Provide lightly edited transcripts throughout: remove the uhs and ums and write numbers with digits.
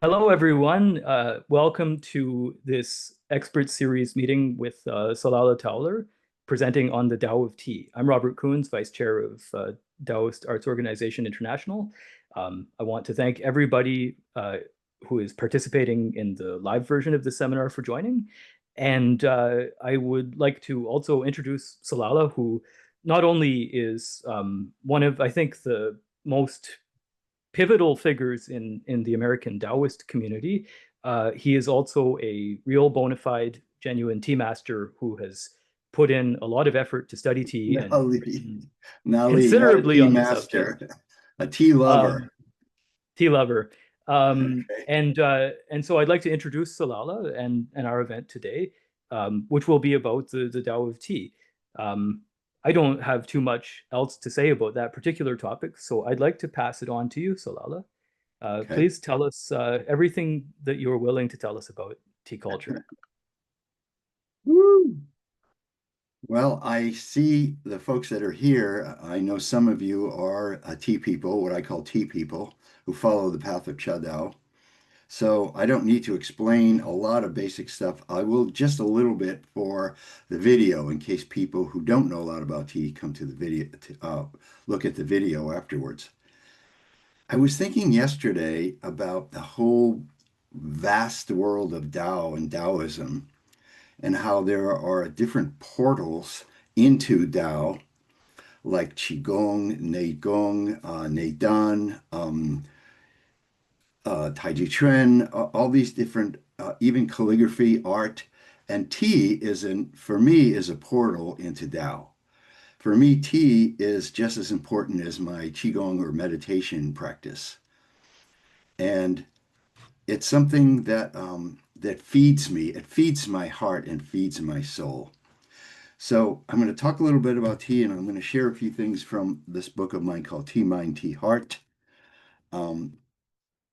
Hello, everyone. Welcome to this expert series meeting with Solala Towler, presenting on the Dao of Tea. I'm Robert Coons, Vice Chair of Daoist Arts Organization International. I want to thank everybody who is participating in the live version of the seminar for joining. And I would like to also introduce Solala, who not only is one of, I think, the most pivotal figures in the American Daoist community. He is also a real bona fide, genuine tea master who has put in a lot of effort to study tea and Nali, written Nali, not a considerably tea on the master, subject. a tea lover. Um, Tea lover. Okay. And so I'd like to introduce Solala and our event today, which will be about the Tao of Tea. Um, I don't have too much else to say about that particular topic, so I'd like to pass it on to you, Solala. Okay. Please tell us everything that you're willing to tell us about tea culture. Woo. Well, I see the folks that are here. I know some of you are tea people, what I call tea people, who follow the path of Cha Dao. So I don't need to explain a lot of basic stuff. I will just a little bit for the video in case people who don't know a lot about tea come to the video, look at the video afterwards. I was thinking yesterday about the whole vast world of Tao and Taoism and how there are different portals into Tao, like Qigong, Neigong, Neidan, Taiji Chuan, all these different, even calligraphy, art, and tea for me, is a portal into Tao. For me, tea is just as important as my Qigong or meditation practice. And it's something that feeds me. It feeds my heart and feeds my soul. So I'm going to talk a little bit about tea, and I'm going to share a few things from this book of mine called Tea Mind, Tea Heart. Um,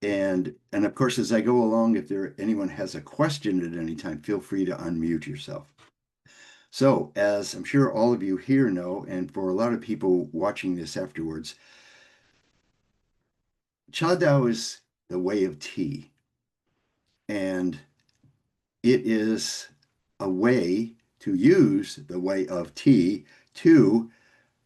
and of course, as I go along, if anyone has a question at any time, feel free to unmute yourself. So, as I'm sure all of you here know, and for a lot of people watching this afterwards, Cha Dao is the way of tea. And it is a way to use the way of tea to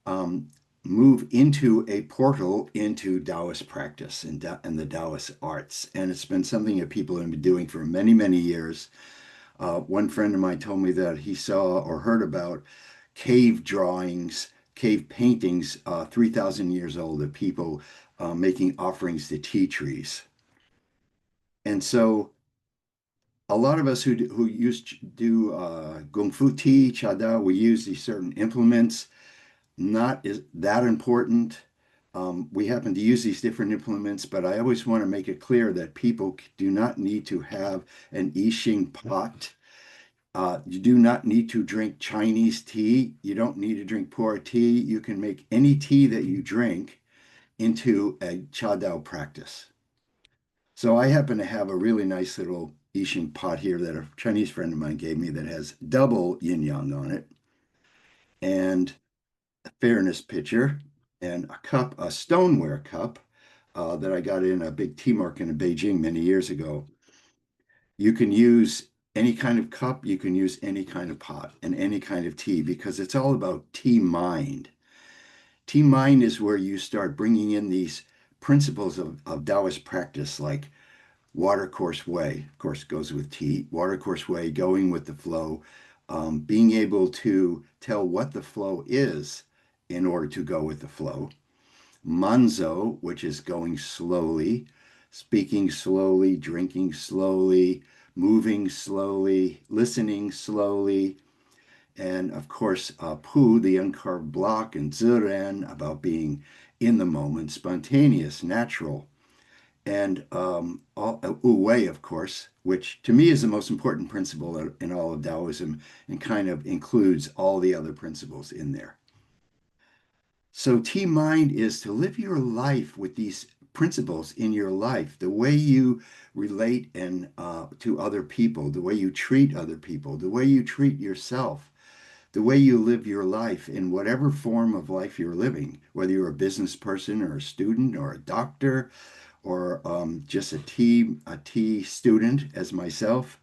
um, move into a portal into Taoist practice and the Taoist arts. And it's been something that people have been doing for many, many years. One friend of mine told me that he saw or heard about cave drawings, cave paintings, 3,000 years old, of people making offerings to tea trees. And so a lot of us who do Kung Fu tea, Cha Dao, we use these certain implements. Not is that important. We happen to use these different implements, but I always want to make it clear that people do not need to have an I Ching pot. You do not need to drink Chinese tea. You don't need to drink pu'er tea. You can make any tea that you drink into a Cha Dao practice. So I happen to have a really nice little I Ching pot here that a Chinese friend of mine gave me that has double yin yang on it, and a fairness pitcher, and a cup, a stoneware cup that I got in a big tea market in Beijing many years ago. You can use any kind of cup, you can use any kind of pot and any kind of tea because it's all about tea mind. Tea mind is where you start bringing in these principles of Taoist practice, like water course way, of course, goes with tea, water course way, going with the flow, being able to tell what the flow is in order to go with the flow. Manzo, which is going slowly, speaking slowly, drinking slowly, moving slowly, listening slowly. And of course, Pu, the uncarved block, and Ziren, about being in the moment, spontaneous, natural. And Wu Wei, of course, which to me is the most important principle in all of Taoism and kind of includes all the other principles in there. So T mind is to live your life with these principles in your life, the way you relate to other people, the way you treat other people, the way you treat yourself, the way you live your life in whatever form of life you're living, whether you're a business person or a student or a doctor or just a tea student as myself.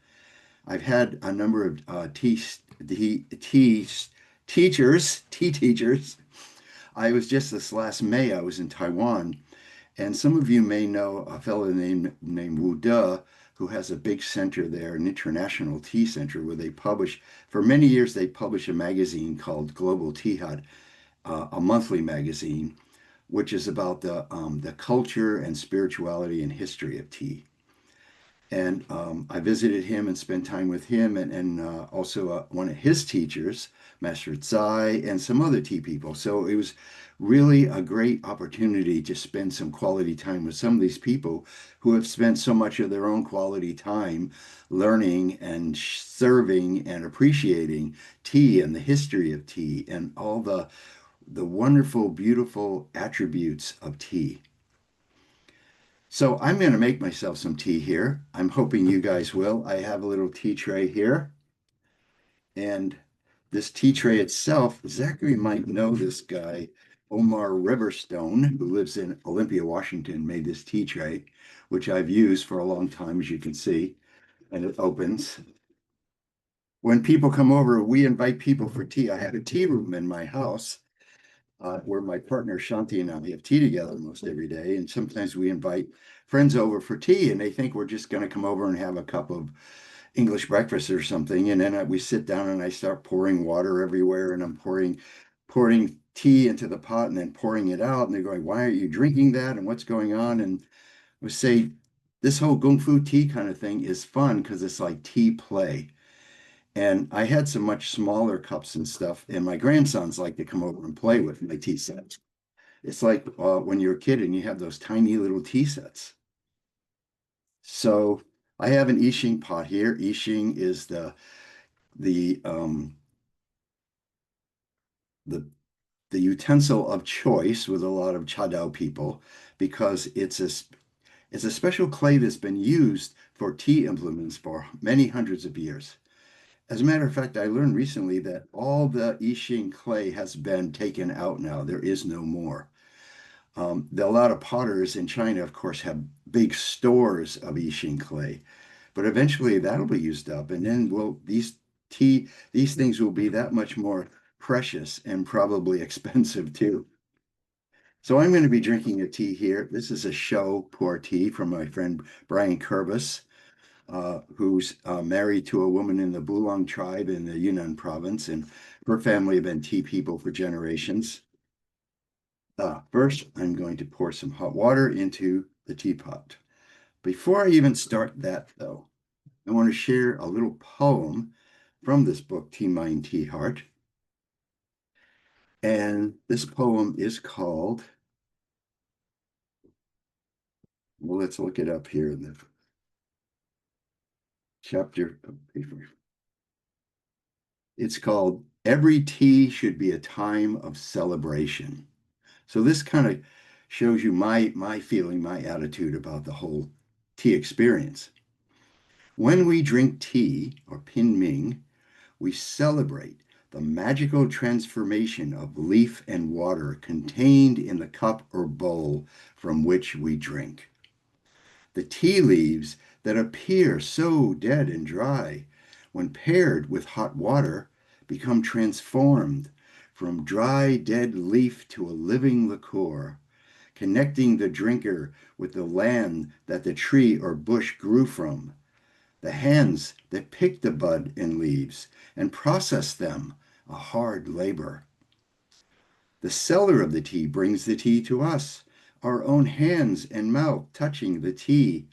I've had a number of tea teachers. I was just this last May, I was in Taiwan, and some of you may know a fellow named Wu De, who has a big center there, an international tea center, where they publish, for many years, they published a magazine called Global Tea Hut, a monthly magazine, which is about the culture and spirituality and history of tea. And I visited him and spent time with him and also one of his teachers, Master Tsai, and some other tea people. So it was really a great opportunity to spend some quality time with some of these people who have spent so much of their own quality time learning and serving and appreciating tea and the history of tea and all the wonderful, beautiful attributes of tea. So I'm going to make myself some tea here. I'm hoping you guys will. I have a little tea tray here. And this tea tray itself, Zachary might know this guy, Omar Riverstone, who lives in Olympia, Washington, made this tea tray, which I've used for a long time, as you can see. And it opens. When people come over, we invite people for tea. I have a tea room in my house where my partner Shanti and I have tea together most every day. And sometimes we invite friends over for tea and they think we're just going to come over and have a cup of English breakfast or something. And then we sit down and I start pouring water everywhere and I'm pouring tea into the pot and then pouring it out. And they're going, why aren't you drinking that? And what's going on? And we say, this whole Kung Fu tea kind of thing is fun because it's like tea play. And I had some much smaller cups and stuff, and my grandsons like to come over and play with my tea sets. It's like when you're a kid and you have those tiny little tea sets. So I have an I Ching pot here. I Ching is the the the utensil of choice with a lot of Chadao people because it's a special clay that's been used for tea implements for many hundreds of years. As a matter of fact, I learned recently that all the I Ching clay has been taken out now. There is no more. A lot of potters in China, of course, have big stores of I Ching clay, but eventually that'll be used up, and then these things will be that much more precious and probably expensive too. So I'm going to be drinking a tea here. This is a show pour tea from my friend Brian Curvis, who's married to a woman in the Bulong tribe in the Yunnan province, and her family have been tea people for generations. First, I'm going to pour some hot water into the teapot. Before I even start that, though, I want to share a little poem from this book, Tea Mind, Tea Heart. And this poem is called, well, let's look it up here in the chapter of paper. It's called Every Tea Should Be a Time of Celebration. So this kind of shows you my feeling, my attitude about the whole tea experience. When we drink tea or pin ming, we celebrate the magical transformation of leaf and water contained in the cup or bowl from which we drink. The tea leaves that appear so dead and dry, when paired with hot water, become transformed from dry, dead leaf to a living liqueur, connecting the drinker with the land that the tree or bush grew from, the hands that pick the bud and leaves and process them, a hard labor. The seller of the tea brings the tea to us, our own hands and mouth touching the tea,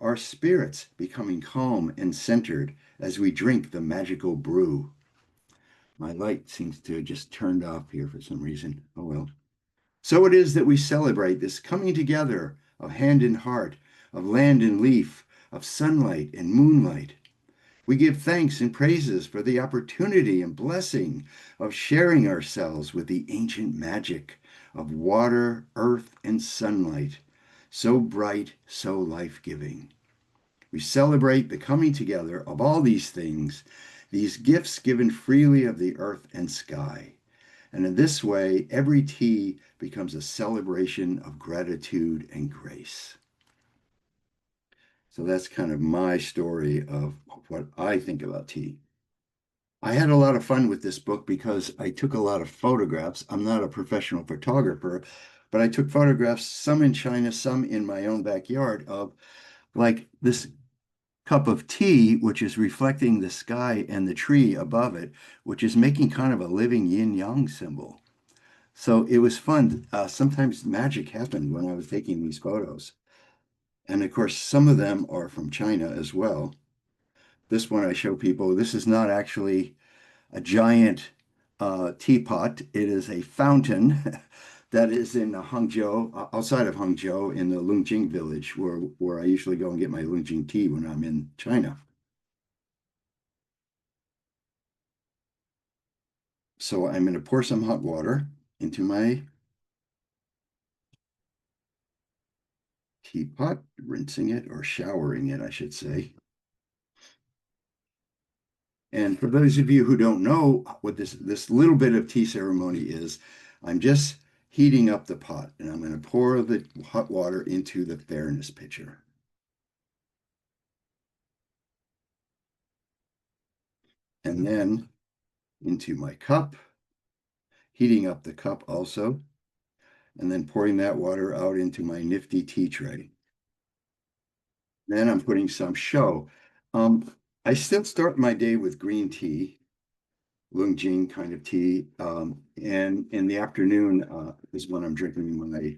our spirits becoming calm and centered as we drink the magical brew. My light seems to have just turned off here for some reason. Oh well. So it is that we celebrate this coming together of hand and heart, of land and leaf, of sunlight and moonlight. We give thanks and praises for the opportunity and blessing of sharing ourselves with the ancient magic of water, earth, and sunlight, so bright, so life-giving. We celebrate the coming together of all these things, these gifts given freely of the earth and sky. And in this way, every tea becomes a celebration of gratitude and grace. So that's kind of my story of what I think about tea. I had a lot of fun with this book because I took a lot of photographs. I'm not a professional photographer, but I took photographs, some in China, some in my own backyard, of like this cup of tea, which is reflecting the sky and the tree above it, which is making kind of a living yin-yang symbol. So it was fun. Sometimes magic happened when I was taking these photos. And of course, some of them are from China as well. This one I show people, this is not actually a giant teapot. It is a fountain that is in Hangzhou, outside of Hangzhou, in the Lungjing village, where I usually go and get my Lungjing tea when I'm in China. So I'm going to pour some hot water into my teapot, rinsing it or showering it, I should say. And for those of you who don't know what this little bit of tea ceremony is, I'm just heating up the pot and I'm going to pour the hot water into the fairness pitcher. And then into my cup, heating up the cup also, and then pouring that water out into my nifty tea tray. Then I'm putting some show. I still start my day with green tea, Lungjing kind of tea, and in the afternoon is when I'm drinking my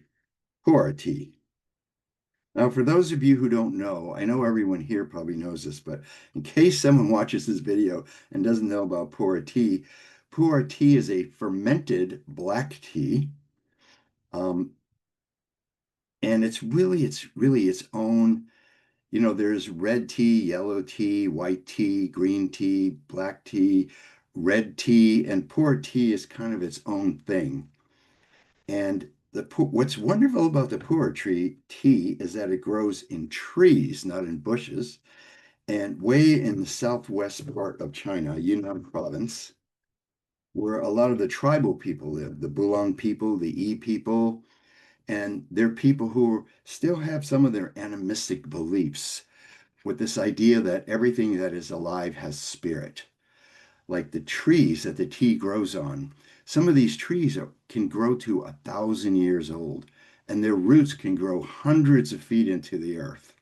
pu'er tea. Now, for those of you who don't know, I know everyone here probably knows this, but in case someone watches this video and doesn't know about pu'er tea is a fermented black tea. And it's really its own, there's red tea, yellow tea, white tea, green tea, black tea, red tea, and pu'er tea is kind of its own thing. And what's wonderful about the pu'er tea is that it grows in trees, not in bushes. And way in the southwest part of China, Yunnan province, where a lot of the tribal people live, the Bulong people, the Yi people, and they're people who still have some of their animistic beliefs with this idea that everything that is alive has spirit, like the trees that the tea grows on. Some of these trees can grow to 1,000 years old, and their roots can grow hundreds of feet into the earth.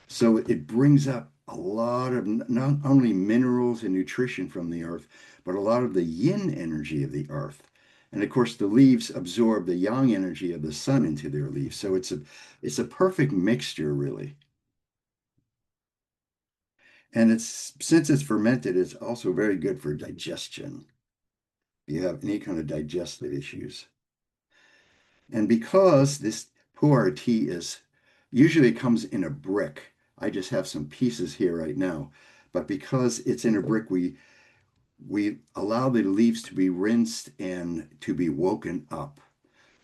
So it brings up a lot of not only minerals and nutrition from the earth, but a lot of the yin energy of the earth. And of course, the leaves absorb the yang energy of the sun into their leaves. So it's a perfect mixture, really. And since it's fermented, it's also very good for digestion. If you have any kind of digestive issues. And because this pu'er tea is usually it comes in a brick. I just have some pieces here right now. But because it's in a brick, we allow the leaves to be rinsed and to be woken up.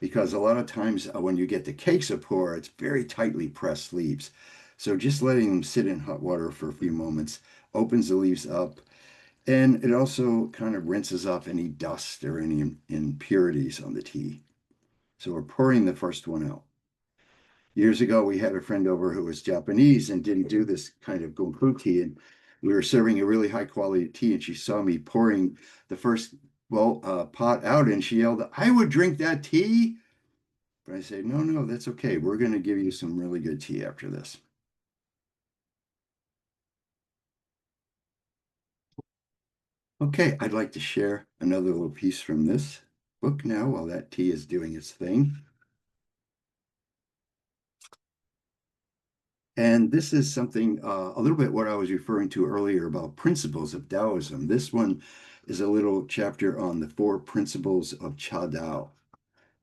Because a lot of times when you get the cakes of pu'er, it's very tightly pressed leaves. So just letting them sit in hot water for a few moments opens the leaves up. And it also kind of rinses off any dust or any impurities on the tea. So we're pouring the first one out. Years ago, we had a friend over who was Japanese and didn't do this kind of gongfu tea. And we were serving a really high quality tea, and she saw me pouring the first pot out, and she yelled, "I would drink that tea." But I said, no, no, that's okay. We're going to give you some really good tea after this. Okay, I'd like to share another little piece from this book now while that tea is doing its thing. And this is something a little bit what I was referring to earlier about principles of Taoism. This one is a little chapter on the 4 principles of Cha Dao.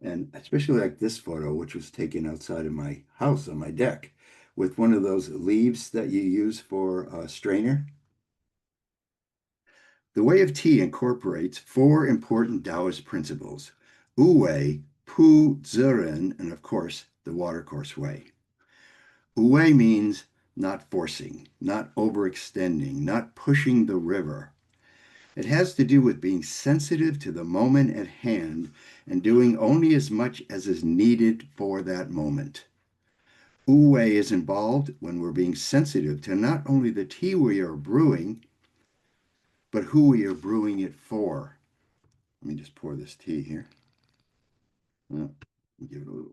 And especially like this photo, which was taken outside of my house on my deck with one of those leaves that you use for a strainer. The way of tea incorporates 4 important Taoist principles: Wu Wei, Pu Ziren, and of course, the watercourse way. Wu Wei means not forcing, not overextending, not pushing the river. It has to do with being sensitive to the moment at hand and doing only as much as is needed for that moment. Wu is involved when we're being sensitive to not only the tea we are brewing, but who we are brewing it for. Let me just pour this tea here. Well, give it a little.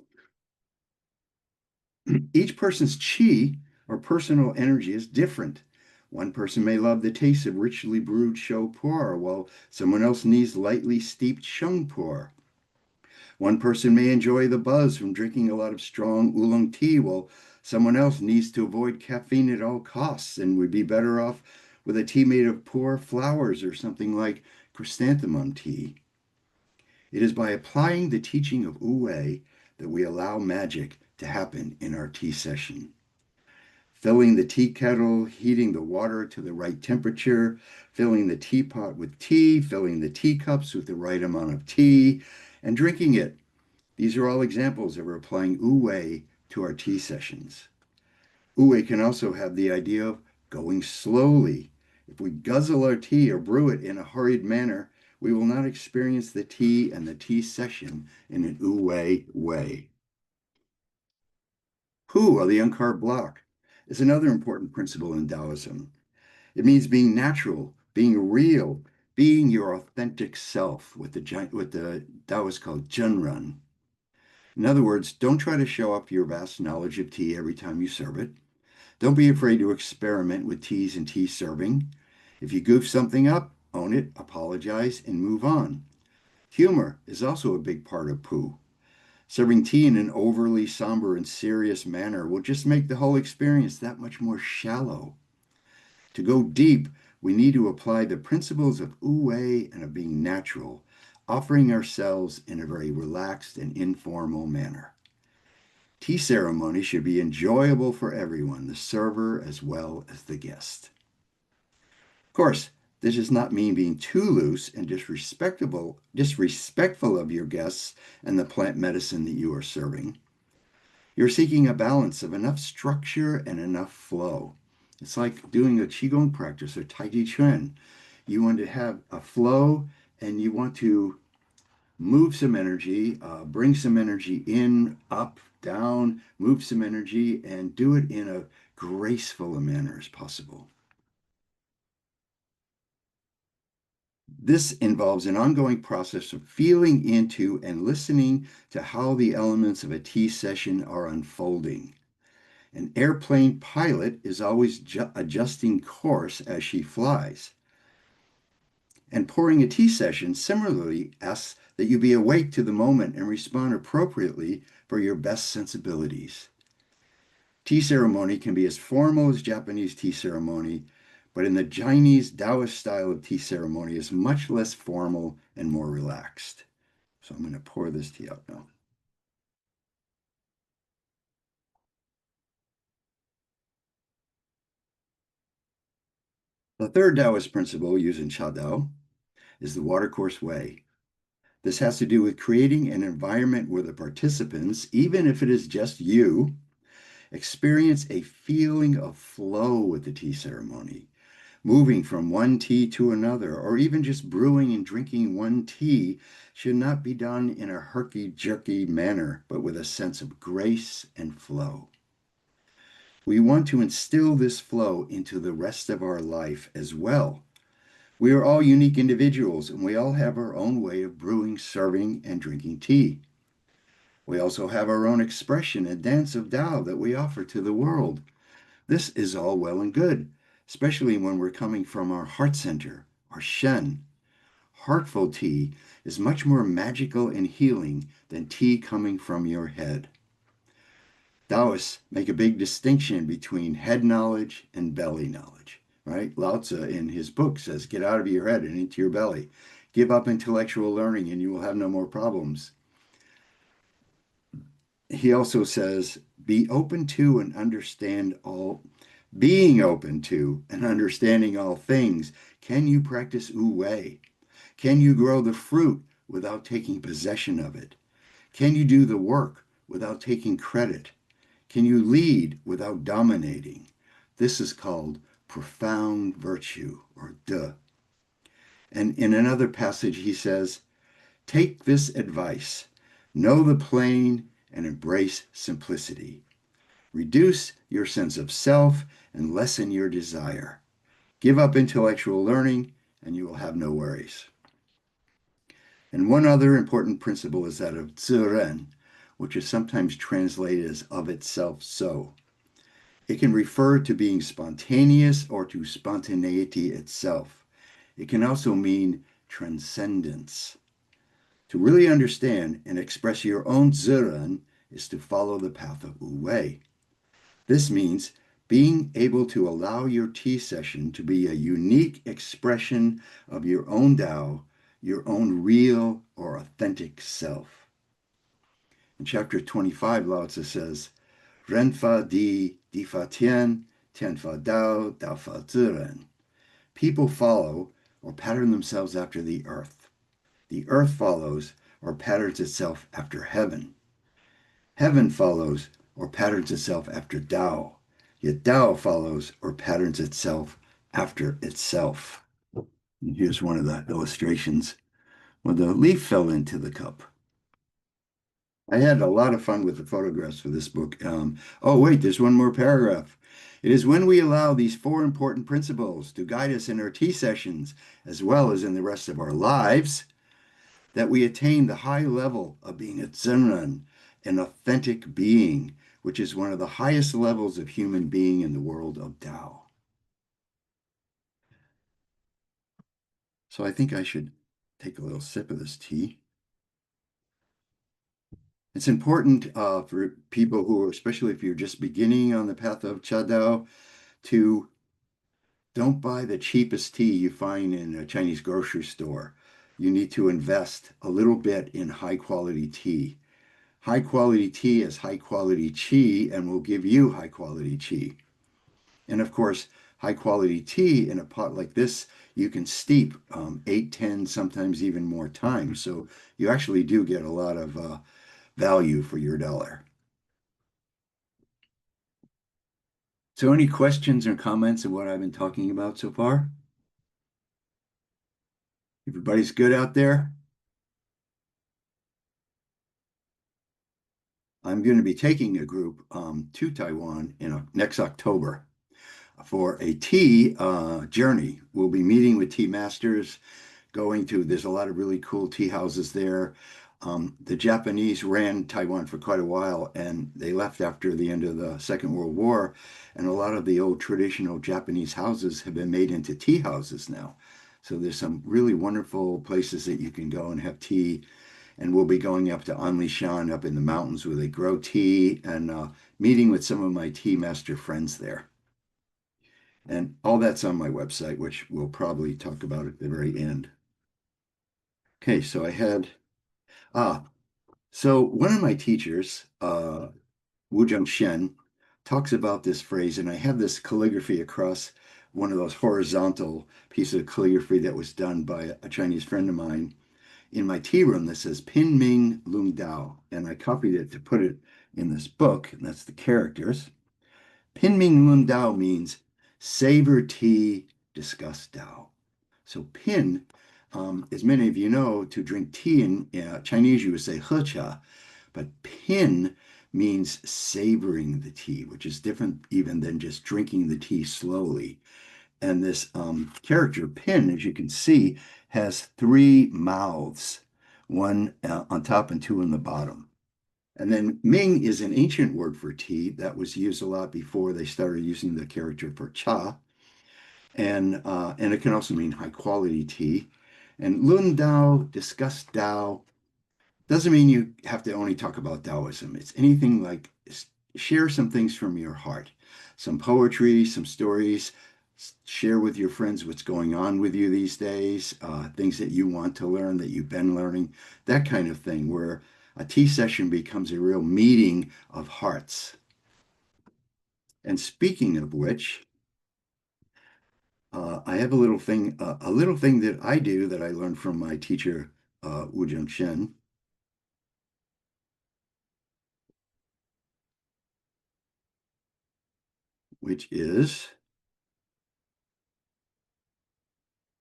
Each person's qi or personal energy is different. One person may love the taste of richly brewed shou pu'er, while someone else needs lightly steeped sheng pu'er. One person may enjoy the buzz from drinking a lot of strong oolong tea, while someone else needs to avoid caffeine at all costs and would be better off with a tea made of pu'er flowers or something like chrysanthemum tea. It is by applying the teaching of Wu that we allow magic to happen in our tea session. Filling the tea kettle, heating the water to the right temperature, filling the teapot with tea, filling the teacups with the right amount of tea, and drinking it. These are all examples of applying Wu to our tea sessions. Wu can also have the idea of going slowly. If we guzzle our tea or brew it in a hurried manner, we will not experience the tea and the tea session in an Wu way. Hu, or the uncarved block, is another important principle in Taoism. It means being natural, being real, being your authentic self, what the Taoists call Zhenren. In other words, don't try to show up your vast knowledge of tea every time you serve it. Don't be afraid to experiment with teas and tea serving. If you goof something up, own it, apologize, and move on. Humor is also a big part of Pu. Serving tea in an overly somber and serious manner will just make the whole experience that much more shallow. To go deep, we need to apply the principles of Wu and of being natural, offering ourselves in a very relaxed and informal manner. Tea ceremony should be enjoyable for everyone, the server as well as the guest. Of course, this does not mean being too loose and disrespectful of your guests and the plant medicine that you are serving. You're seeking a balance of enough structure and enough flow. It's like doing a Qigong practice or Tai Chi Chuan. You want to have a flow and you want to move some energy, bring some energy in, up, down, move some energy, and do it in a graceful a manner as possible. This involves an ongoing process of feeling into and listening to how the elements of a tea session are unfolding. An airplane pilot is always adjusting course as she flies. And pouring a tea session similarly asks that you be awake to the moment and respond appropriately for your best sensibilities. Tea ceremony can be as formal as Japanese tea ceremony, but in the Chinese Daoist style of tea ceremony is much less formal and more relaxed. So I'm going to pour this tea out now. The third Taoist principle used in Sha Dao is the watercourse way. This has to do with creating an environment where the participants, even if it is just you, experience a feeling of flow with the tea ceremony. Moving from one tea to another, or even just brewing and drinking one tea, should not be done in a herky-jerky manner, but with a sense of grace and flow. We want to instill this flow into the rest of our life as well. We are all unique individuals, and we all have our own way of brewing, serving, and drinking tea. We also have our own expression and dance of Tao that we offer to the world. This is all well and good, especially when we're coming from our heart center, our Shen. Heartful tea is much more magical and healing than tea coming from your head. Taoists make a big distinction between head knowledge and belly knowledge, right? Lao Tzu in his book says, get out of your head and into your belly. Give up intellectual learning and you will have no more problems. He also says, be open to and understand all, being open to and understanding all things. Can you practice Wu? Can you grow the fruit without taking possession of it? Can you do the work without taking credit? Can you lead without dominating? This is called profound virtue, or De. And in another passage, he says, take this advice, know the plain and embrace simplicity. Reduce your sense of self and lessen your desire. Give up intellectual learning and you will have no worries. And one other important principle is that of ziren, which is sometimes translated as of itself so. It can refer to being spontaneous or to spontaneity itself. It can also mean transcendence. To really understand and express your own ziren is to follow the path of Wu Wei. This means being able to allow your tea session to be a unique expression of your own Tao, your own real or authentic self. In chapter 25, Lao Tzu says, Ren fa di fa tian, tian fa Dao, Dao fa ziren. People follow or pattern themselves after the earth. The earth follows or patterns itself after heaven. Heaven follows or patterns itself after Tao. Yet Tao follows or patterns itself after itself. And here's one of the illustrations when the leaf fell into the cup. I had a lot of fun with the photographs for this book. Oh, wait, there's one more paragraph. It is when we allow these four important principles to guide us in our tea sessions, as well as in the rest of our lives, that we attain the high level of being a Zenran, an authentic being, which is one of the highest levels of human being in the world of Tao. So I think I should take a little sip of this tea. It's important for people who, especially if you're just beginning on the path of Cha Dao, to don't buy the cheapest tea you find in a Chinese grocery store. You need to invest a little bit in high quality tea. High quality tea is high quality qi and will give you high quality qi. And of course, high quality tea in a pot like this, you can steep 8, 10, sometimes even more times. So you actually do get a lot of value for your dollar. So any questions or comments of what I've been talking about so far? Everybody's good out there? I'm going to be taking a group to Taiwan in next October for a tea journey. We'll be meeting with tea masters, there's a lot of really cool tea houses there. The Japanese ran Taiwan for quite a while and they left after the end of the Second World War. And a lot of the old traditional Japanese houses have been made into tea houses now. So there's some really wonderful places that you can go and have tea. And we'll be going up to Anlishan up in the mountains where they grow tea and meeting with some of my tea master friends there. And all that's on my website, which we'll probably talk about at the very end. Okay, so so one of my teachers, Wu Shen, talks about this phrase, and I have this calligraphy across one of those horizontal pieces of calligraphy that was done by a Chinese friend of mine in my tea room that says Pin Ming Lung Dao, and I copied it to put it in this book, and that's the characters. Pin Ming Lung Dao means savor tea, discuss Dao. So pin, as many of you know, to drink tea in Chinese you would say he cha, but pin means savoring the tea, which is different even than just drinking the tea slowly. And this character, Pin, as you can see, has three mouths, one on top and two on the bottom. And then Ming is an ancient word for tea that was used a lot before they started using the character for cha. And it can also mean high quality tea. And Lun Dao, discuss Dao, doesn't mean you have to only talk about Taoism. It's anything like share some things from your heart, some poetry, some stories, share with your friends what's going on with you these days, things that you want to learn that you've been learning, that kind of thing, where a tea session becomes a real meeting of hearts. And speaking of which, I have a little thing that I do that I learned from my teacher, Wu Shen, which is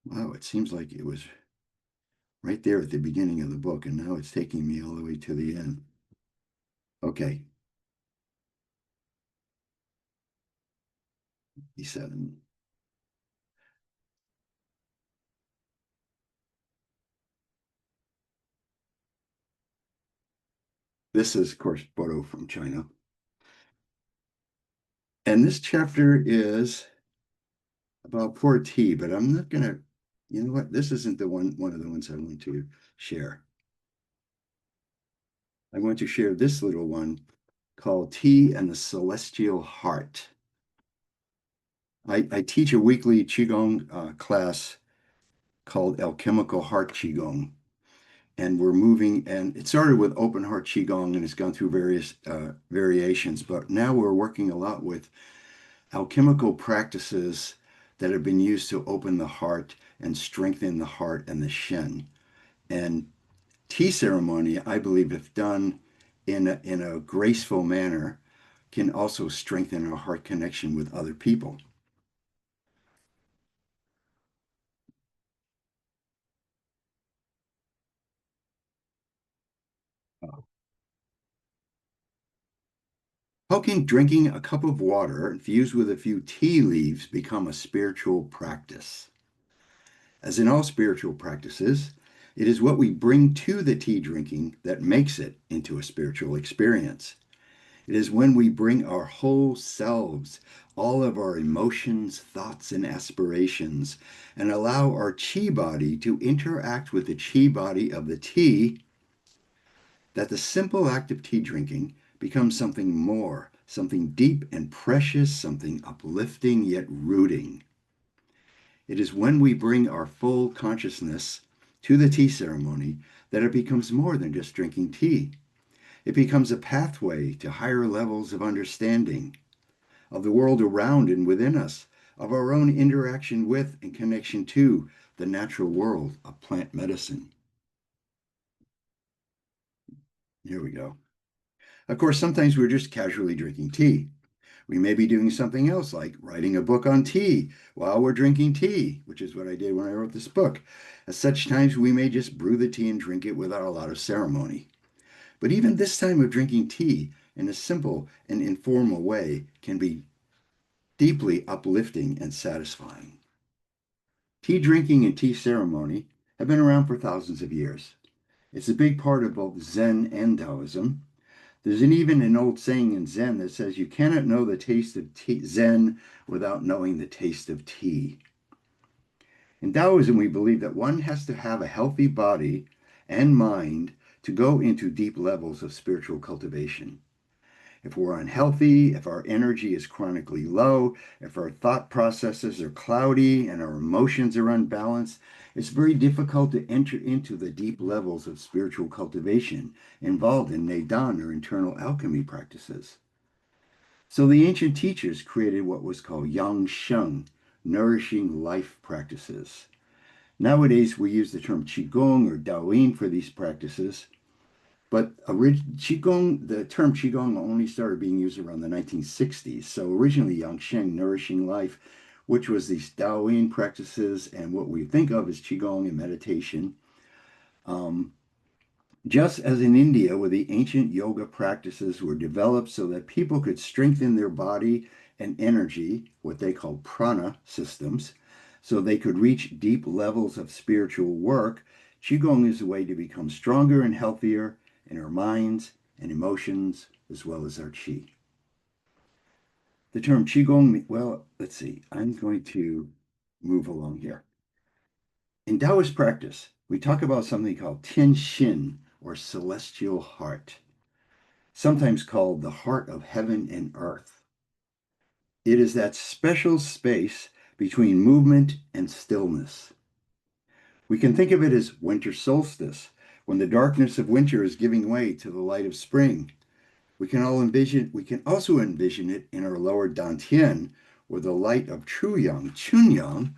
Wow, it seems like it was right there at the beginning of the book, and now it's taking me all the way to the end. Okay, 57. This is, of course, Bodo from China. And this chapter is about poor tea, but I'm not gonna, you know what? This isn't the one of the ones I want to share. I want to share this little one called Tea and the Celestial Heart. I teach a weekly Qigong class called Alchemical Heart Qigong. And we're moving, and it started with open heart Qigong and it's gone through various variations, but now we're working a lot with alchemical practices that have been used to open the heart and strengthen the heart and the Shen. And tea ceremony, I believe, if done in a graceful manner, can also strengthen our heart connection with other people. How can drinking a cup of water infused with a few tea leaves become a spiritual practice? As in all spiritual practices, it is what we bring to the tea drinking that makes it into a spiritual experience. It is when we bring our whole selves, all of our emotions, thoughts, and aspirations, and allow our chi body to interact with the chi body of the tea, that the simple act of tea drinking becomes something more, something deep and precious, something uplifting yet rooting. It is when we bring our full consciousness to the tea ceremony that it becomes more than just drinking tea. It becomes a pathway to higher levels of understanding of the world around and within us, of our own interaction with and connection to the natural world of plant medicine. Here we go. Of course, sometimes we're just casually drinking tea. We may be doing something else like writing a book on tea while we're drinking tea, which is what I did when I wrote this book. At such times, we may just brew the tea and drink it without a lot of ceremony. But even this time of drinking tea in a simple and informal way can be deeply uplifting and satisfying. Tea drinking and tea ceremony have been around for thousands of years. It's a big part of both Zen and Taoism. There's even an old saying in Zen that says you cannot know the taste of Zen without knowing the taste of tea. In Taoism, we believe that one has to have a healthy body and mind to go into deep levels of spiritual cultivation. If we're unhealthy, if our energy is chronically low, if our thought processes are cloudy and our emotions are unbalanced, it's very difficult to enter into the deep levels of spiritual cultivation involved in Neidan or internal alchemy practices. So the ancient teachers created what was called yang sheng, nourishing life practices. Nowadays, we use the term Qigong or Daoist for these practices, but Qigong, the term Qigong only started being used around the 1960s. So originally Yangsheng, nourishing life, which was these Daoist practices and what we think of as Qigong and meditation. Um, just as in India, where the ancient yoga practices were developed so that people could strengthen their body and energy, what they call prana systems, so they could reach deep levels of spiritual work, Qigong is a way to become stronger and healthier in our minds and emotions, as well as our qi. The term Qigong, well, let's see, I'm going to move along here. In Taoist practice, we talk about something called Tian Xin, or celestial heart, sometimes called the heart of heaven and earth. It is that special space between movement and stillness. We can think of it as winter solstice, when the darkness of winter is giving way to the light of spring. We can also envision it in our lower dantian, where the light of true yang, chun yang,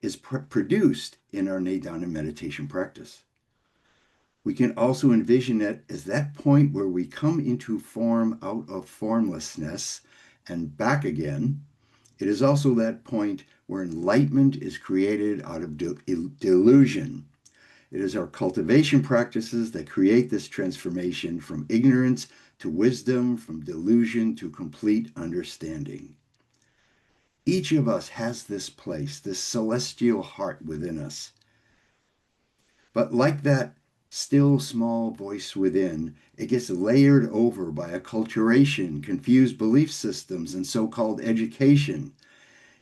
is produced in our Neidana meditation practice. We can also envision it as that point where we come into form out of formlessness and back again. It is also that point where enlightenment is created out of delusion. It is our cultivation practices that create this transformation from ignorance to wisdom, from delusion to complete understanding. Each of us has this place, this celestial heart within us. But like that still small voice within, it gets layered over by acculturation, confused belief systems, and so-called education.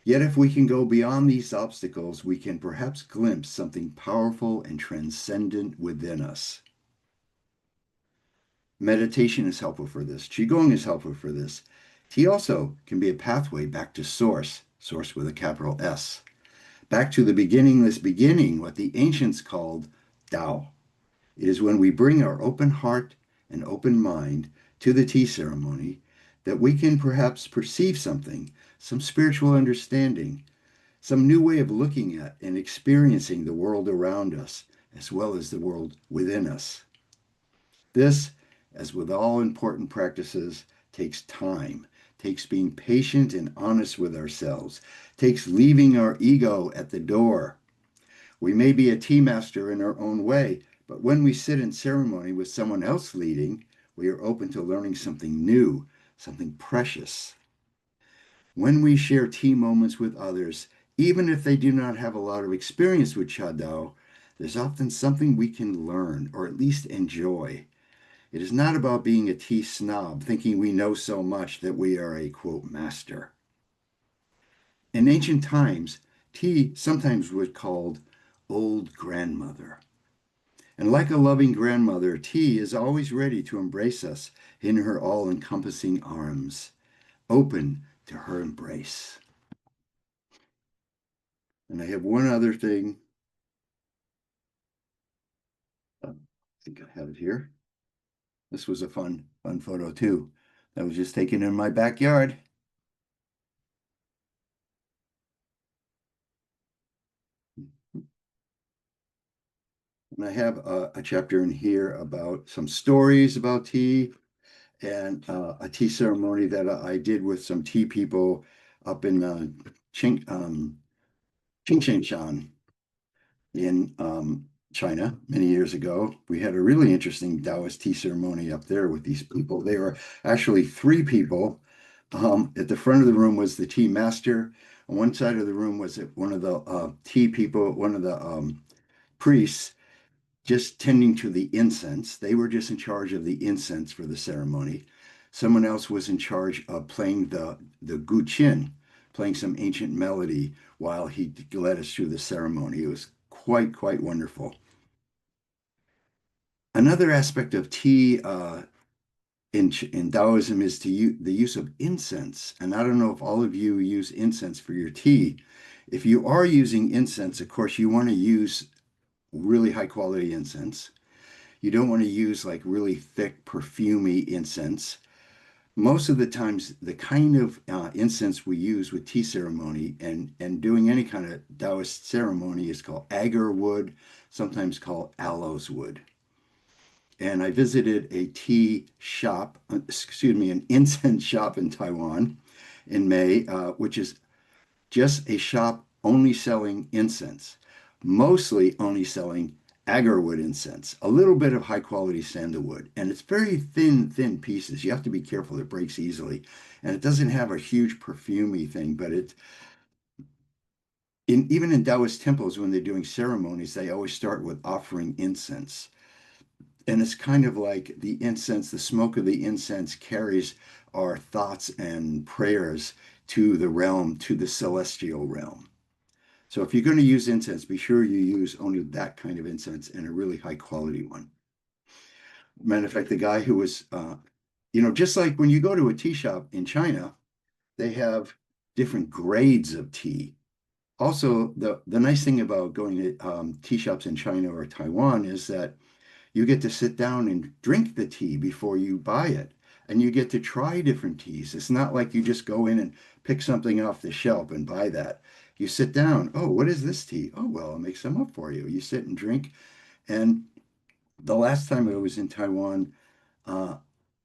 Yet if we can go beyond these obstacles, we can perhaps glimpse something powerful and transcendent within us. Meditation is helpful for this. Qigong is helpful for this. Tea also can be a pathway back to source, source with a capital S, back to the beginningless beginning, what the ancients called Dao. It is when we bring our open heart and open mind to the tea ceremony that we can perhaps perceive something, some spiritual understanding, some new way of looking at and experiencing the world around us, as well as the world within us. This, as with all important practices, takes time, takes being patient and honest with ourselves, takes leaving our ego at the door. We may be a tea master in our own way, but when we sit in ceremony with someone else leading, we are open to learning something new, something precious. When we share tea moments with others, even if they do not have a lot of experience with Cha Dao, there's often something we can learn or at least enjoy. It is not about being a tea snob, thinking we know so much that we are a, quote, master. In ancient times, tea sometimes was called old grandmother. And like a loving grandmother, tea is always ready to embrace us in her all-encompassing arms, open to her embrace. And I have one other thing. I think I have it here. This was a fun photo too. That was just taken in my backyard. And I have a chapter in here about some stories about tea and a tea ceremony that I did with some tea people up in Qing, Qing in China many years ago. We had a really interesting Daoist tea ceremony up there with these people. They were actually three people. At the front of the room was the tea master. On one side of the room was one of the tea people, one of the priests, just tending to the incense. They were just in charge of the incense for the ceremony. Someone else was in charge of playing the guqin, playing some ancient melody while he led us through the ceremony. It was quite wonderful. Another aspect of tea in Taoism is the use of incense. And I don't know if all of you use incense for your tea. If you are using incense, of course, you want to use really high quality incense. You don't want to use like really thick, perfumey incense. Most of the times, the kind of incense we use with tea ceremony and doing any kind of Taoist ceremony is called agar wood, sometimes called aloes wood. And I visited a tea shop, excuse me, an incense shop in Taiwan in May, which is just a shop only selling incense, mostly only selling agarwood incense, a little bit of high quality sandalwood. And it's very thin pieces. You have to be careful, it breaks easily. And it doesn't have a huge perfumey thing, but even in Taoist temples, when they're doing ceremonies, they always start with offering incense. And it's kind of like the incense, the smoke of the incense carries our thoughts and prayers to the realm, to the celestial realm. So if you're going to use incense, be sure you use only that kind of incense and a really high quality one. Matter of fact, the guy who was, just like when you go to a tea shop in China, they have different grades of tea. Also, the nice thing about going to tea shops in China or Taiwan is that you get to sit down and drink the tea before you buy it. And you get to try different teas. It's not like you just go in and pick something off the shelf and buy that. You sit down. Oh, what is this tea? Oh, well, I'll make some up for you. You sit and drink. And the last time I was in Taiwan, uh,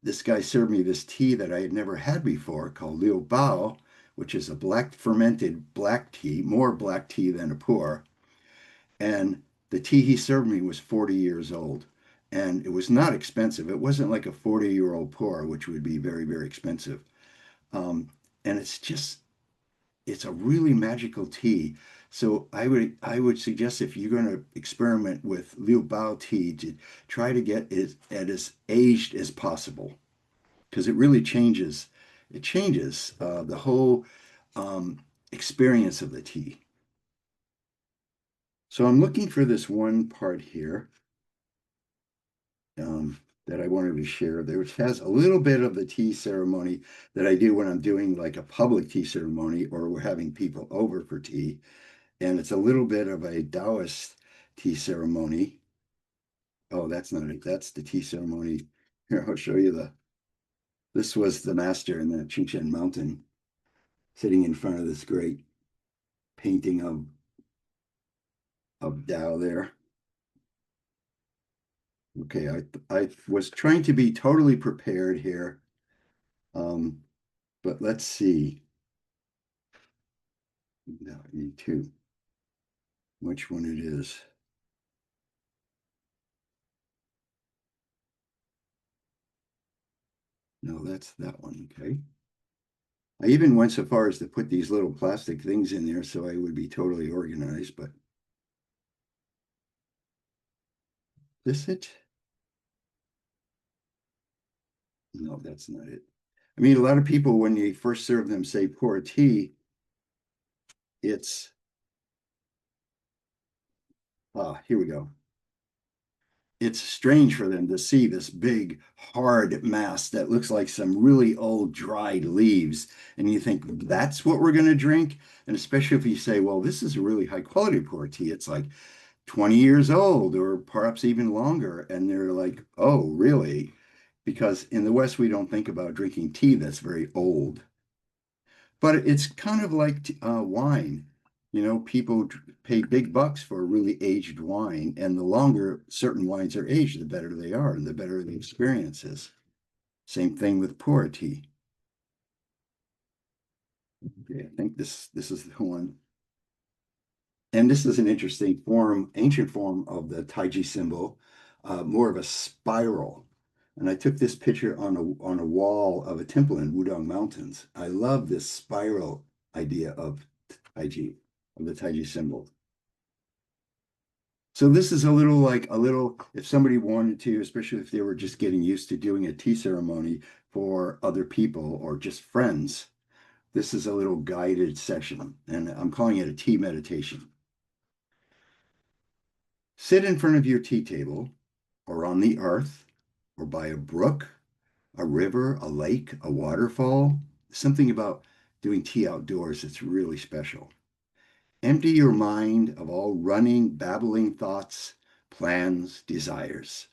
this guy served me this tea that I had never had before called Liu Bao, which is a black fermented black tea, more black tea than a pour. And the tea he served me was 40 years old. And it was not expensive. It wasn't like a 40-year-old pour, which would be very, very expensive. Um, and it's a really magical tea. So I would suggest if you're going to experiment with Liu Bao tea to try to get it at as aged as possible because it changes the whole experience of the tea. So I'm looking for this one part here that I wanted to share. There has a little bit of the tea ceremony that I do when I'm doing like a public tea ceremony or we're having people over for tea. And it's a little bit of a Daoist tea ceremony. Oh, that's not it. That's the tea ceremony. Here, I'll show you this was the master in the Qing mountain sitting in front of this great painting of Dao there. Okay, I was trying to be totally prepared here. But let's see. Now I need to, which one it is. No, that's that one, okay. I even went so far as to put these little plastic things in there so I would be totally organized, but this it? No, that's not it. I mean, a lot of people, when you first serve them, say, pour tea, it's, here we go. It's strange for them to see this big, hard mass that looks like some really old, dried leaves. And you think, that's what we're going to drink? And especially if you say, well, this is a really high quality pour tea. It's like 20 years old or perhaps even longer. And they're like, oh, really? Because in the West, we don't think about drinking tea that's very old. But it's kind of like wine. You know, people pay big bucks for really aged wine, and the longer certain wines are aged, the better they are, and the better the experience is. Same thing with pour tea. Okay, I think this is the one. And this is an interesting form, ancient form of the Taiji symbol, more of a spiral. And I took this picture on a wall of a temple in Wudong Mountains. I love this spiral idea of Taiji, of the Taiji symbol. So this is a little, if somebody wanted to, especially if they were just getting used to doing a tea ceremony for other people or just friends, this is a little guided session, and I'm calling it a tea meditation. Sit in front of your tea table or on the earth or by a brook, a river, a lake, a waterfall, something about doing tea outdoors that's really special. Empty your mind of all running, babbling thoughts, plans, desires.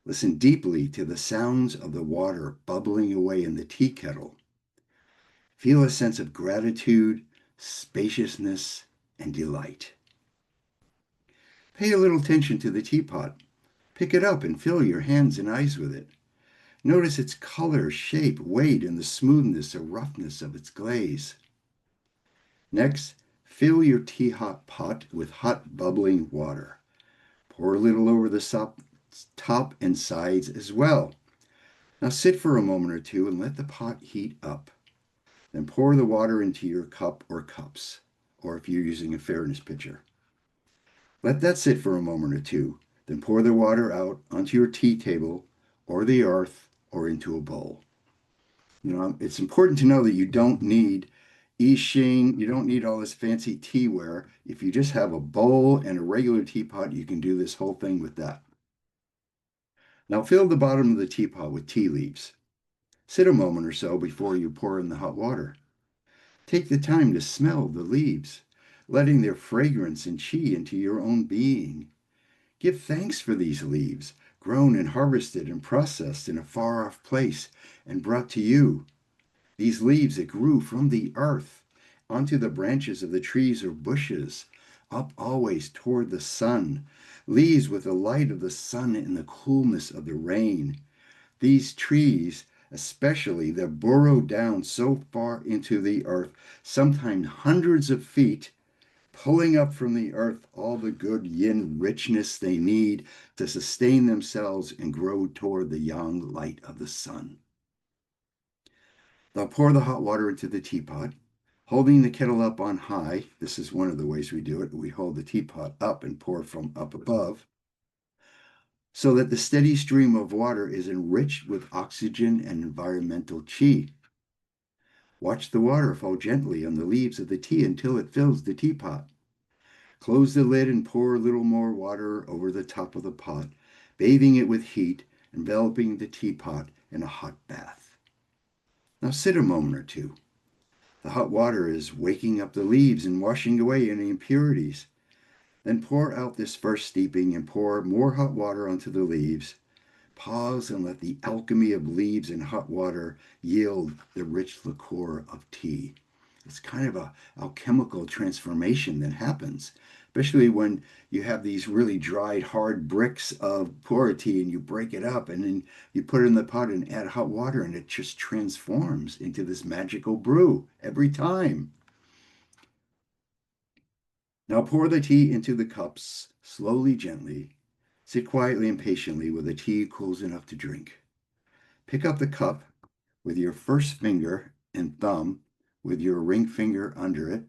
Listen deeply to the sounds of the water bubbling away in the tea kettle. Feel a sense of gratitude, spaciousness, and delight. Pay a little attention to the teapot. Pick it up and fill your hands and eyes with it. Notice its color, shape, weight, and the smoothness or roughness of its glaze. Next, fill your teapot pot with hot bubbling water. Pour a little over the top and sides as well. Now sit for a moment or two and let the pot heat up. Then pour the water into your cup or cups, or if you're using a fairness pitcher. Let that sit for a moment or two. Then pour the water out onto your tea table or the earth or into a bowl. You know, it's important to know that you don't need I Ching, you don't need all this fancy teaware. If you just have a bowl and a regular teapot, you can do this whole thing with that. Now fill the bottom of the teapot with tea leaves. Sit a moment or so before you pour in the hot water. Take the time to smell the leaves, letting their fragrance and qi into your own being. Give thanks for these leaves, grown and harvested and processed in a far-off place and brought to you. These leaves that grew from the earth onto the branches of the trees or bushes, up always toward the sun, leaves with the light of the sun and the coolness of the rain. These trees especially that burrow down so far into the earth, sometimes hundreds of feet, pulling up from the earth all the good yin richness they need to sustain themselves and grow toward the yang light of the sun. They'll pour the hot water into the teapot, holding the kettle up on high. This is one of the ways we do it. We hold the teapot up and pour from up above, so that the steady stream of water is enriched with oxygen and environmental qi. Watch the water fall gently on the leaves of the tea until it fills the teapot. Close the lid and pour a little more water over the top of the pot, bathing it with heat, enveloping the teapot in a hot bath. Now sit a moment or two. The hot water is waking up the leaves and washing away any impurities. Then pour out this first steeping and pour more hot water onto the leaves. Pause and let the alchemy of leaves and hot water yield the rich liqueur of tea. It's kind of a alchemical transformation that happens, especially when you have these really dried, hard bricks of pura tea and you break it up and then you put it in the pot and add hot water and it just transforms into this magical brew every time. Now pour the tea into the cups, slowly, gently. Sit quietly and patiently while the tea cools enough to drink. Pick up the cup with your first finger and thumb, with your ring finger under it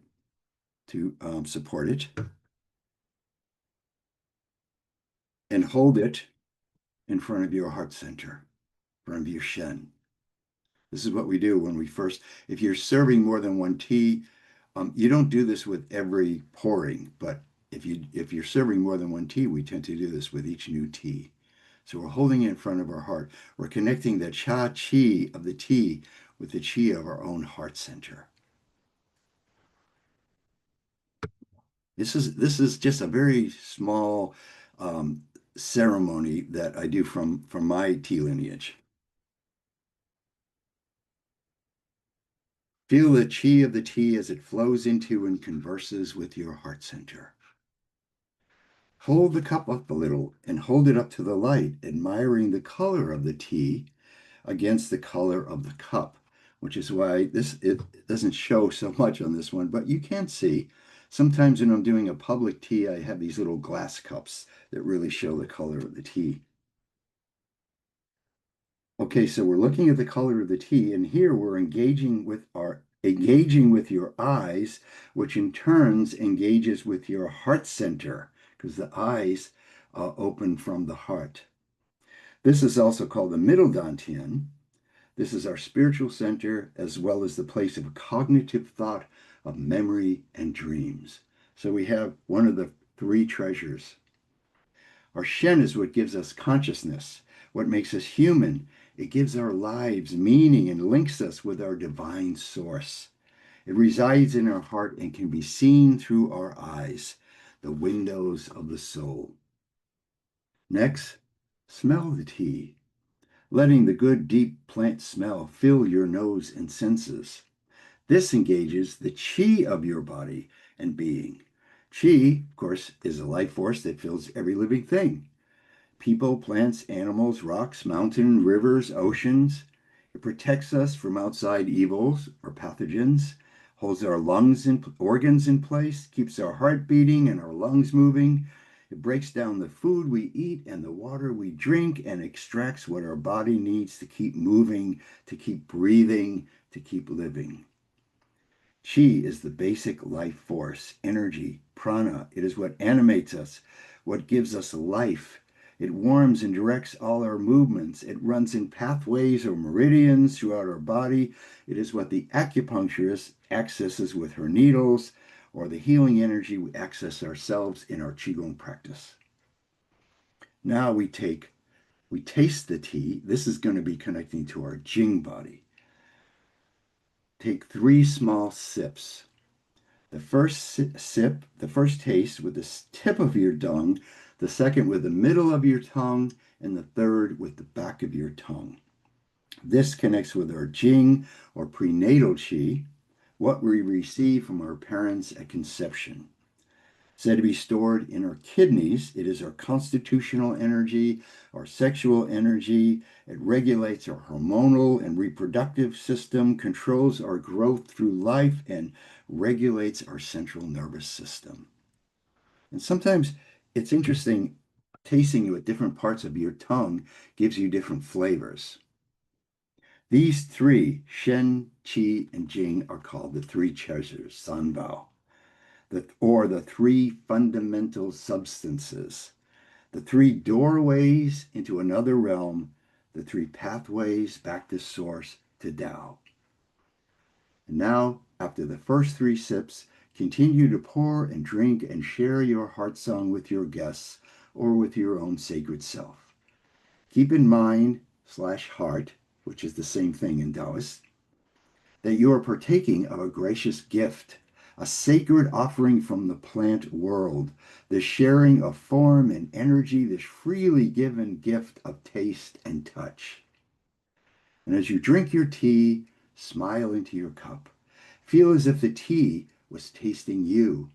to support it, and hold it in front of your heart center, in front of your Shen. This is what we do when we first, if you're serving more than one tea, you don't do this with every pouring, but if you're serving more than one tea, we tend to do this with each new tea. So we're holding it in front of our heart. We're connecting the cha chi of the tea with the chi of our own heart center. This is just a very small ceremony that I do from my tea lineage. Feel the chi of the tea as it flows into and converses with your heart center. Hold the cup up a little and hold it up to the light, admiring the color of the tea against the color of the cup, which is why it doesn't show so much on this one, but you can see. Sometimes when I'm doing a public tea, I have these little glass cups that really show the color of the tea. Okay, so we're looking at the color of the tea, and here we're engaging with your eyes, which in turns engages with your heart center, because the eyes open from the heart. This is also called the middle dantian. This is our spiritual center, as well as the place of cognitive thought, of memory and dreams. So we have one of the three treasures. Our Shen is what gives us consciousness, what makes us human. It gives our lives meaning and links us with our divine source. It resides in our heart and can be seen through our eyes, the windows of the soul. Next, smell the tea, letting the good deep plant smell fill your nose and senses. This engages the chi of your body and being. Chi, of course, is a life force that fills every living thing. People, plants, animals, rocks, mountains, rivers, oceans. It protects us from outside evils or pathogens, holds our lungs and organs in place, keeps our heart beating and our lungs moving. It breaks down the food we eat and the water we drink and extracts what our body needs to keep moving, to keep breathing, to keep living. Qi is the basic life force, energy, prana. It is what animates us, what gives us life. It warms and directs all our movements. It runs in pathways or meridians throughout our body. It is what the acupuncturist accesses with her needles, or the healing energy we access ourselves in our Qigong practice. Now we taste the tea. This is going to be connecting to our Jing body. Take 3 small sips. The first sip, the first taste with the tip of your tongue, the second with the middle of your tongue, and the third with the back of your tongue. This connects with our Jing, or prenatal qi, what we receive from our parents at conception. Said to be stored in our kidneys. It is our constitutional energy, our sexual energy. It regulates our hormonal and reproductive system, controls our growth through life, and regulates our central nervous system. And sometimes it's interesting, tasting it with different parts of your tongue gives you different flavors. These three, Shen, Qi, and Jing, are called the three treasures, Sanbao, or the three fundamental substances, the three doorways into another realm, the three pathways back to source, to Tao. And now, after the first three sips, continue to pour and drink and share your heart song with your guests or with your own sacred self. Keep in mind/heart, which is the same thing in Daoist, that you are partaking of a gracious gift, a sacred offering from the plant world, the sharing of form and energy, this freely given gift of taste and touch. And as you drink your tea, smile into your cup. Feel as if the tea was tasting you,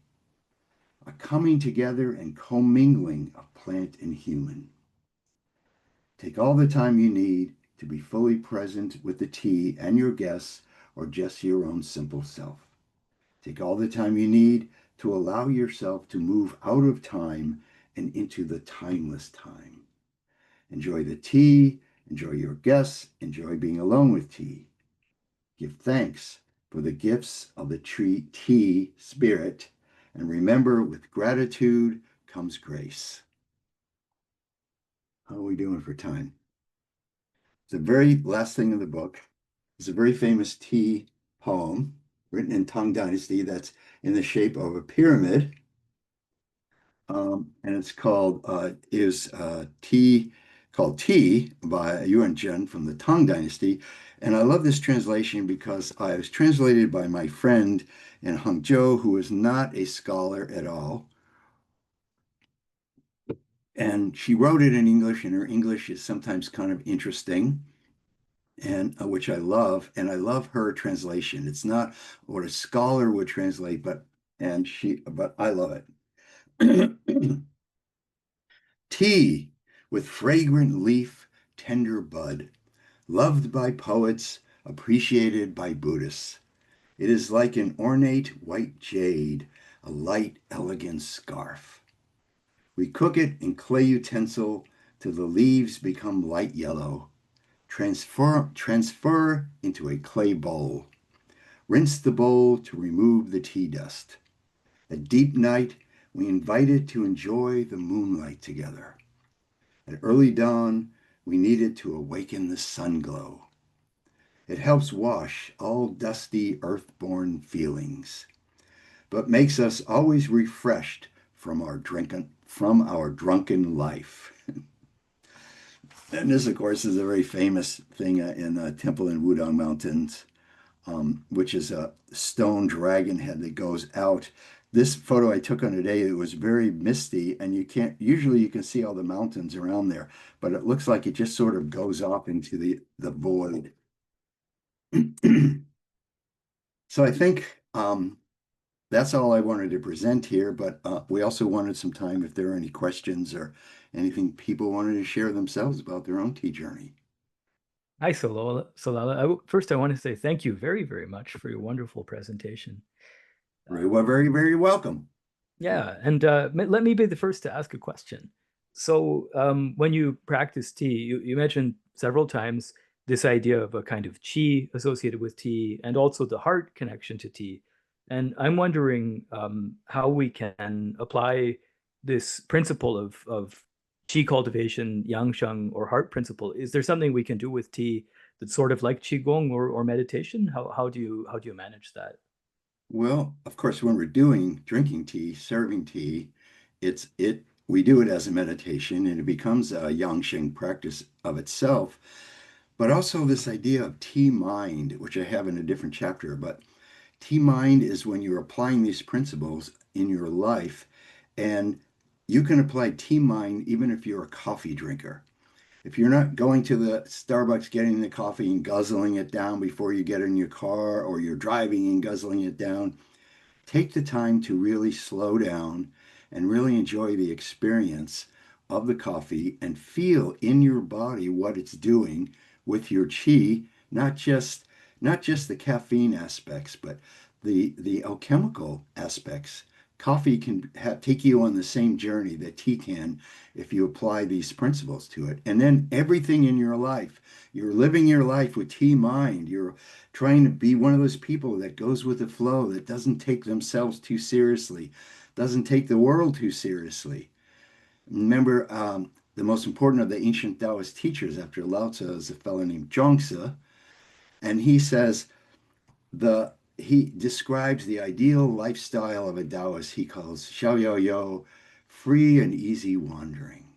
a coming together and commingling of plant and human. Take all the time you need to be fully present with the tea and your guests or just your own simple self. Take all the time you need to allow yourself to move out of time and into the timeless time. Enjoy the tea, enjoy your guests, enjoy being alone with tea. Give thanks for the gifts of the tea spirit, and remember, with gratitude comes grace. How are we doing for time? The very last thing in the book is a very famous tea poem written in Tang Dynasty that's in the shape of a pyramid. And it's called Tea called Tea by Yuan Zhen from the Tang Dynasty. And I love this translation because I was translated by my friend in Hangzhou, who is not a scholar at all. And she wrote it in English, and her English is sometimes kind of interesting, and which I love. And I love her translation. It's not what a scholar would translate, but I love it. Tea with fragrant leaf, tender bud, loved by poets, appreciated by Buddhists. It is like an ornate white jade, a light, elegant scarf. We cook it in clay utensil till the leaves become light yellow. Transfer into a clay bowl. Rinse the bowl to remove the tea dust. At deep night, we invite it to enjoy the moonlight together. At early dawn, we need it to awaken the sun glow. It helps wash all dusty earth-born feelings, but makes us always refreshed from our drunken life. And this, of course, is a very famous thing in a temple in Wudang Mountains, which is a stone dragon head that goes out. This photo I took on a day it was very misty, and usually you can see all the mountains around there, but it looks like it just sort of goes off into the void. So I think that's all I wanted to present here, but we also wanted some time if there are any questions or anything people wanted to share themselves about their own tea journey. Hi, Solala. First, I want to say thank you very, very much for your wonderful presentation. Very well, very, very welcome. Yeah, and let me be the first to ask a question. So, when you practice tea, you mentioned several times this idea of a kind of qi associated with tea and also the heart connection to tea. And I'm wondering how we can apply this principle of qi cultivation, yang sheng, or heart principle. Is there something we can do with tea that's sort of like qigong or meditation? How do you manage that? Well, of course, when we're drinking tea, serving tea, we do it as a meditation and it becomes a Yangsheng practice of itself. But also this idea of tea mind, which I have in a different chapter, but tea mind is when you're applying these principles in your life, and you can apply tea mind even if you're a coffee drinker. If you're not going to the Starbucks, getting the coffee and guzzling it down before you get in your car, or you're driving and guzzling it down, take the time to really slow down and really enjoy the experience of the coffee and feel in your body what it's doing with your chi, not just the caffeine aspects, but the alchemical aspects. Coffee can take you on the same journey that tea can if you apply these principles to it. And then everything in your life, you're living your life with tea mind. You're trying to be one of those people that goes with the flow, that doesn't take themselves too seriously, doesn't take the world too seriously. Remember, the most important of the ancient Daoist teachers after Lao Tzu is a fellow named Zhuangzi, and he describes the ideal lifestyle of a Taoist he calls xiao yao yo, free and easy wandering.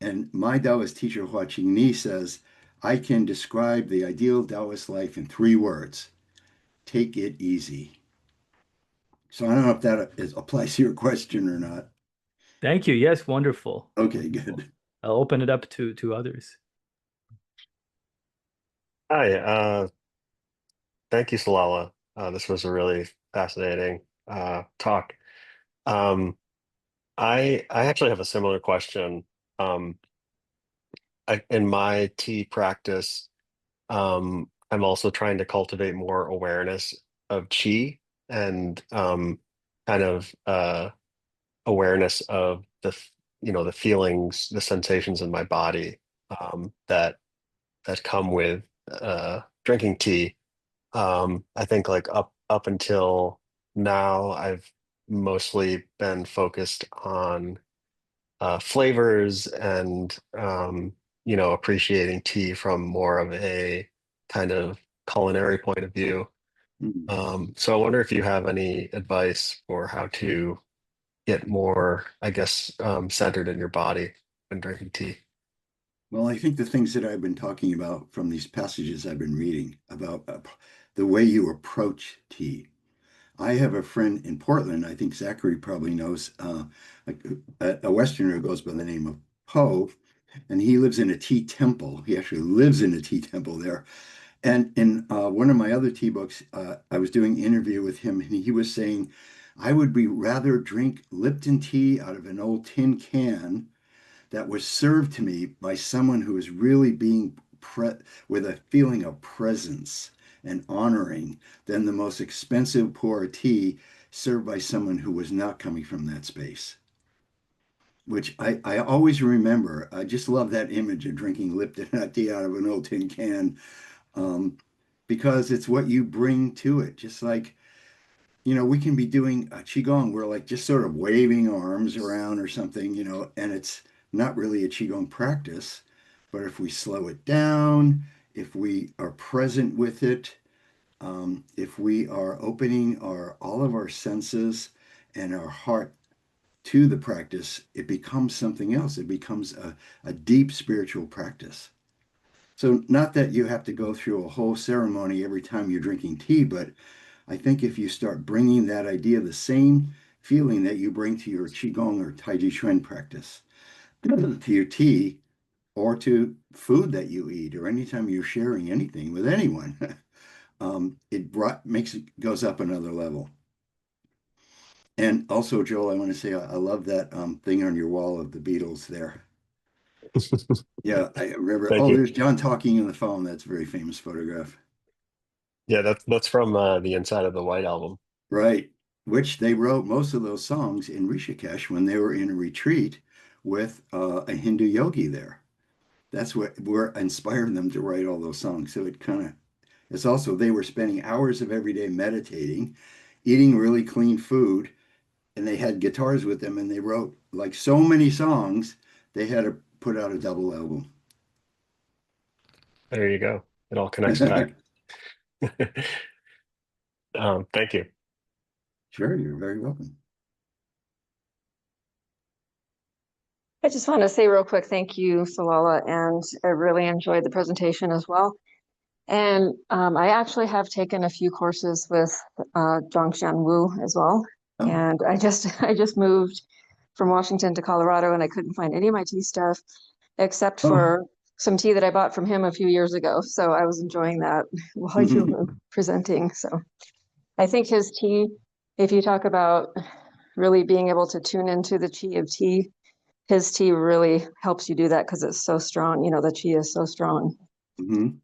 And my Taoist teacher, Ching says, I can describe the ideal Taoist life in 3 words: take it easy. So I don't know if that applies to your question or not. Thank you. Yes, wonderful. Okay, Wonderful. good. I'll open it up to others. Hi, thank you, Solala. This was a really fascinating talk. Um, I actually have a similar question. Um, in my tea practice, I'm also trying to cultivate more awareness of chi and kind of awareness of the feelings, the sensations in my body that come with drinking tea. I think like up until now, I've mostly been focused on flavors and appreciating tea from more of a kind of culinary point of view. Mhm. So I wonder if you have any advice for how to get more, I guess, centered in your body when drinking tea. Well, I think the things that I've been talking about from these passages I've been reading about the way you approach tea. I have a friend in Portland, I think Zachary probably knows, a Westerner who goes by the name of Poe, and he lives in a tea temple. He actually lives in a tea temple there. And in one of my other tea books, I was doing an interview with him, and he was saying, I would be rather drink Lipton tea out of an old tin can that was served to me by someone who is really being with a feeling of presence and honoring than the most expensive pour tea served by someone who was not coming from that space. Which I always remember. I just love that image of drinking Lipton tea out of an old tin can, um, because it's what you bring to it. Just like, we can be doing a Qigong. We're like just sort of waving arms around or something, and it's not really a Qigong practice. But if we slow it down, if we are present with it, if we are opening all of our senses and our heart to the practice, it becomes something else. It becomes a deep spiritual practice. So not that you have to go through a whole ceremony every time you're drinking tea, but I think if you start bringing that idea, the same feeling that you bring to your Qigong or Tai Chi Chuan practice, to your tea, or to food that you eat, or anytime you're sharing anything with anyone, it goes up another level. And also, Joel, I want to say I love that thing on your wall of the Beatles there. Yeah, I remember. Thank Oh, you. there's John talking on the phone. That's a very famous photograph. Yeah, that's from the Inside of the White album. Right. Which they wrote most of those songs in Rishikesh when they were in a retreat with a Hindu yogi there. That's what inspired them to write all those songs. So it's also, they were spending hours of every day meditating, eating really clean food, and they had guitars with them and they wrote like so many songs, they had to put out a double album. There you go. It all connects back. Thank you. Sure, you're very welcome. I just want to say real quick, thank you, Solala, and I really enjoyed the presentation as well. And I actually have taken a few courses with Zhongshan Wu as well. Oh. And I just moved from Washington to Colorado, and I couldn't find any of my tea stuff except Oh. for some tea that I bought from him a few years ago. So I was enjoying that while you were presenting. So I think his tea, if you talk about really being able to tune into the chi of tea. His tea really helps you do that because it's so strong. You know, the chi is so strong. Mhm.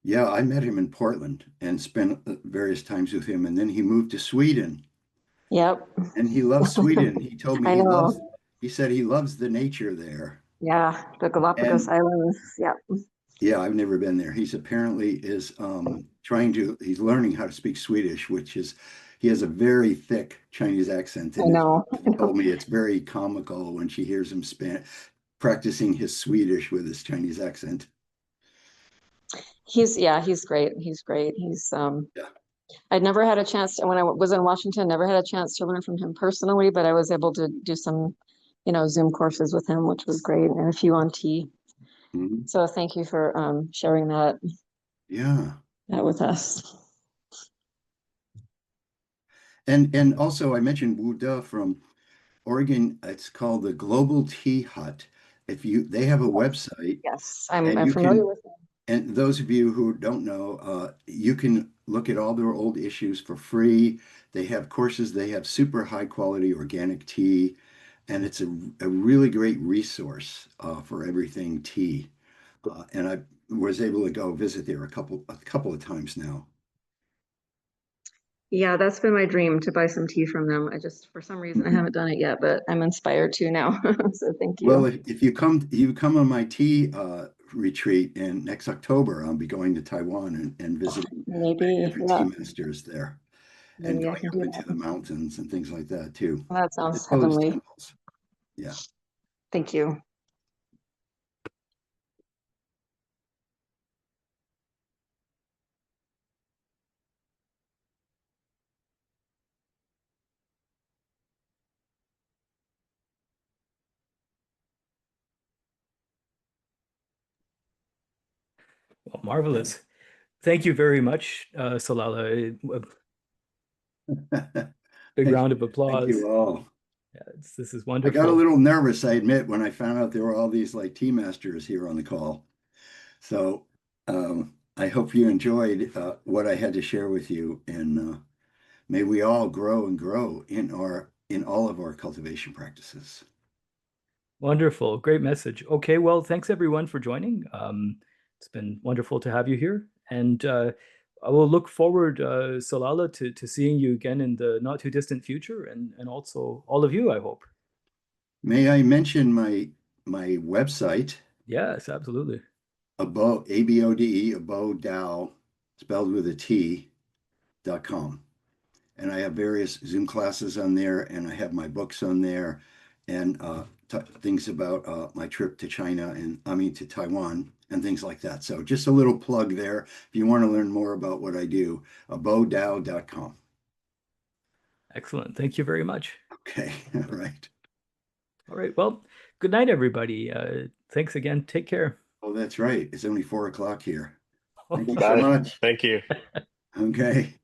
Yeah, I met him in Portland and spent various times with him, and then he moved to Sweden, Yep. and he loves Sweden. He told me I know. he said he loves the nature there. Yeah, the Galapagos And Islands. Yep. yeah, I've never been there. He's apparently is he's learning how to speak Swedish, he has a very thick Chinese accent, I and know. he told me it's very comical when she hears him practicing his Swedish with his Chinese accent. He's great. He's great. Yeah. I'd never had a chance to, when I was in Washington, never had a chance to learn from him personally, but I was able to do some, Zoom courses with him, which was great, and a few on tea. Mhm. So thank you for sharing that Yeah. with us. And also I mentioned Wu De from Oregon. It's called the Global Tea Hut. They have a website, Yes, and I'm you familiar can, with him. and those of you who don't know, you can look at all their old issues for free. They have courses, they have super high quality organic tea, and it's a really great resource for everything tea. And I was able to go visit there a couple of times now. Yeah, that's been my dream to buy some tea from them. I just, for some reason, I haven't done it yet, but I'm inspired to now. So thank you. Well, if you come on my tea retreat in next October, I'll be going to Taiwan and visiting Maybe, different yeah, tea masters there, and maybe I going can up do into the that. mountains and things like that too, That as sounds well as heavenly. temples. Yeah. Thank you. Well, marvelous. Thank you very much, Solala. A big round of Thank applause. you all. Yeah, this is I got a wonderful. little nervous, I admit, when I found out there were all these like tea masters here on the call. So I hope you enjoyed what I had to share with you, and may we all grow and grow in all of our cultivation practices. Wonderful. Great message. Okay, well, thanks everyone for joining. It's been wonderful to have you here. And I will look forward, Solala, to seeing you again in the not too distant future, and also all of you, I hope. May I mention my website, Yes, absolutely. Abode, ABODE, Abode Dao, spelled with a T.com. And I have various Zoom classes on there, and I have my books on there, and things about my trip to China to Taiwan and things like that. So just a little plug there. If you want to learn more about what I do, abodedao.com. Excellent. Thank you very much. Okay, all right. All right. Well, good night, everybody. Thanks again. Take care. Oh, that's right. It's only 4 o'clock here. Thank you so Got it. much. Thank you. Okay.